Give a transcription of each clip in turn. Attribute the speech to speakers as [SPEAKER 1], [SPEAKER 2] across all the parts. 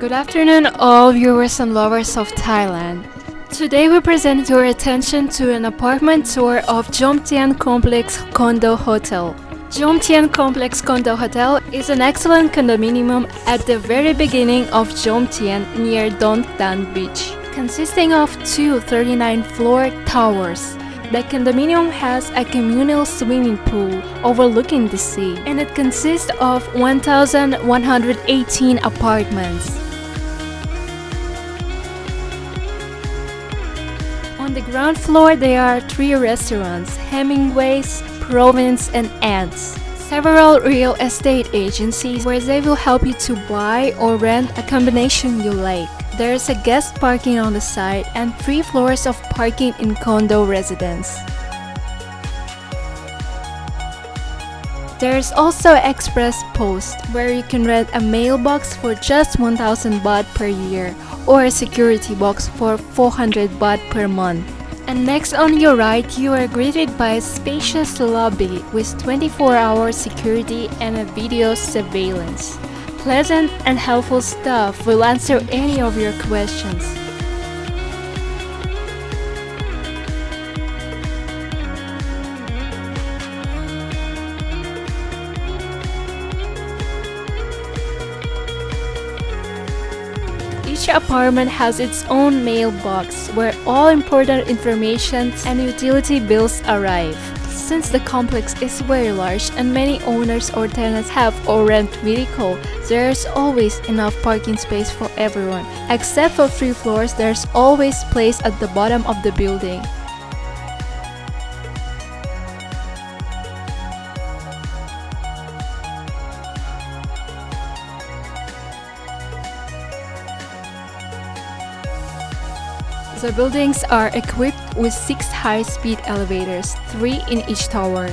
[SPEAKER 1] Good afternoon, all viewers and lovers of Thailand. Today we present your attention to an apartment tour of Jomtein Complex Condotel. Jomtein Complex Condotel is an excellent condominium at the very beginning of Jomtein near Don Tan Beach, consisting of two 39-floor towers. The condominium has a communal swimming pool overlooking the sea, and it consists of 1,118 apartments. On the ground floor, there are three restaurants: Hemingway's, Province, and Ants. Several real estate agencies where they will help you to buy or rent a combination you like. There is a guest parking on the side and 3 floors of parking in condo residence. There is also Express Post, where you can rent a mailbox for just 1,000 baht per year or a security box for 400 baht per month. And next on your right, you are greeted by a spacious lobby with 24-hour security and a video surveillance. Pleasant and helpful staff will answer any of your questions. Each apartment has its own mailbox where all important information and utility bills arrive. Since the complex is very large and many owners or tenants have or rent vehicle, there is always enough parking space for everyone. Except for 3 floors, there's always place at the bottom of the building. The buildings are equipped with 6 high-speed elevators, 3 in each tower.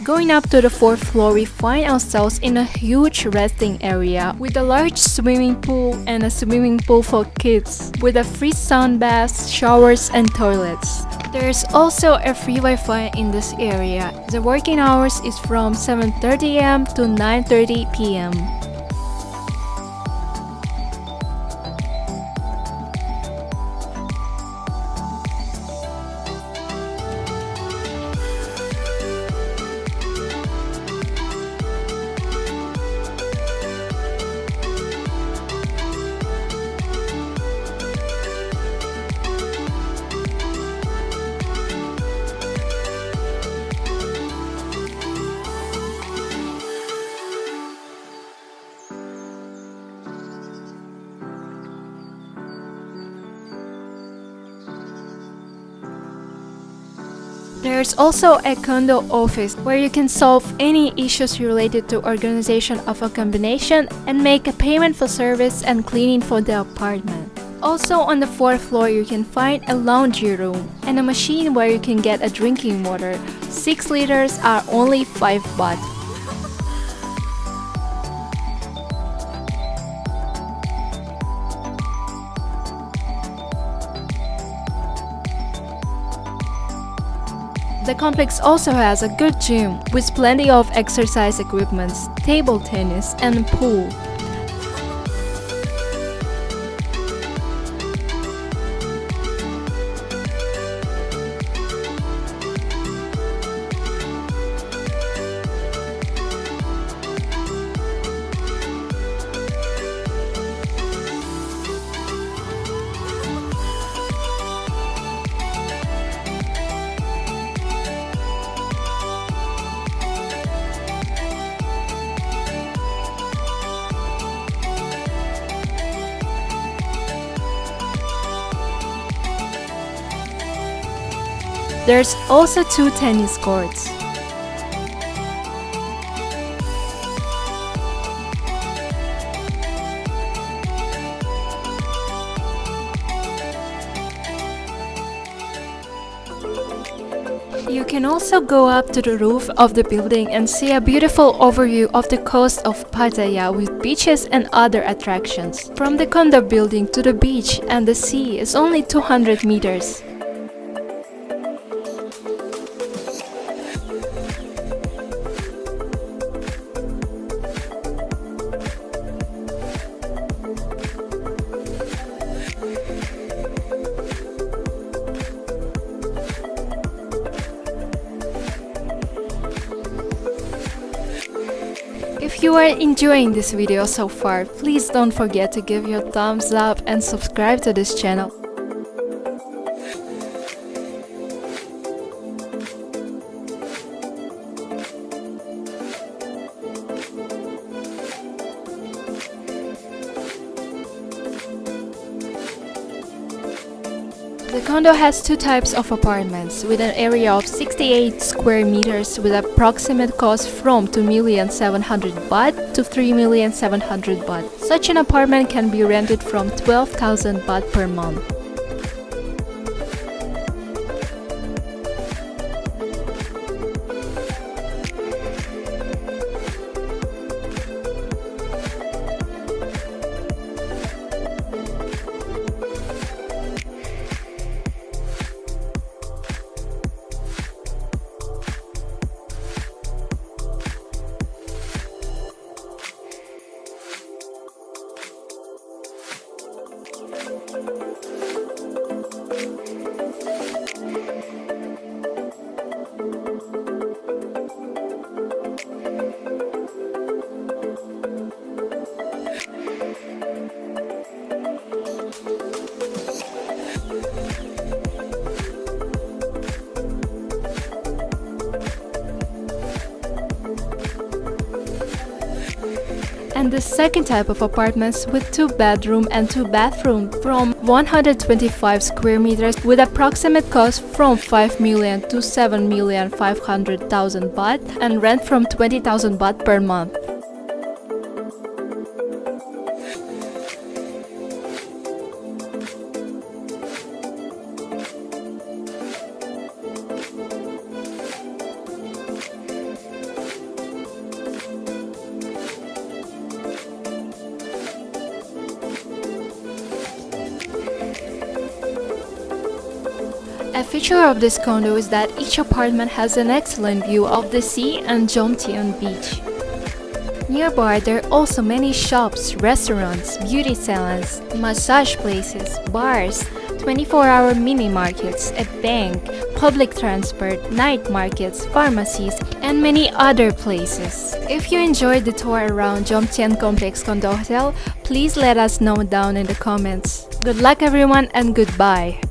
[SPEAKER 1] Going up to the 4th floor, we find ourselves in a huge resting area with a large swimming pool and a swimming pool for kids, with a free sound baths, showers, and toilets. There is also a free Wi-Fi in this area. The working hours is from 7:30 am to 9:30 pm. There's also a condo office where you can solve any issues related to organization of a combination and make a payment for service and cleaning for the apartment. Also on the 4th floor, you can find a laundry room and a machine where you can get a drinking water. 6 liters are only 5 baht. The complex also has a good gym with plenty of exercise equipments, table tennis, and pool. There's also 2 tennis courts. You can also go up to the roof of the building and see a beautiful overview of the coast of Pattaya with beaches and other attractions. From the condo building to the beach and the sea is only 200 meters. If you are enjoying this video so far, please don't forget to give your thumbs up and subscribe to this channel. The condo has two types of apartments with an area of 68 square meters with approximate cost from 2,700,000 baht to 3,700,000 baht. Such an apartment can be rented from 12,000 baht per month. And the second type of apartments with 2 bedroom and 2 bathroom from 125 square meters with approximate cost from 5 million to 7,500,000 baht and rent from 20,000 baht per month. A feature of this condo is that each apartment has an excellent view of the sea and Jomtein beach. Nearby, there are also many shops, restaurants, beauty salons, massage places, bars, 24-hour mini markets, a bank, public transport, night markets, pharmacies, and many other places. If you enjoyed the tour around Jomtein Complex Condotel, please let us know down in the comments. Good luck everyone and goodbye!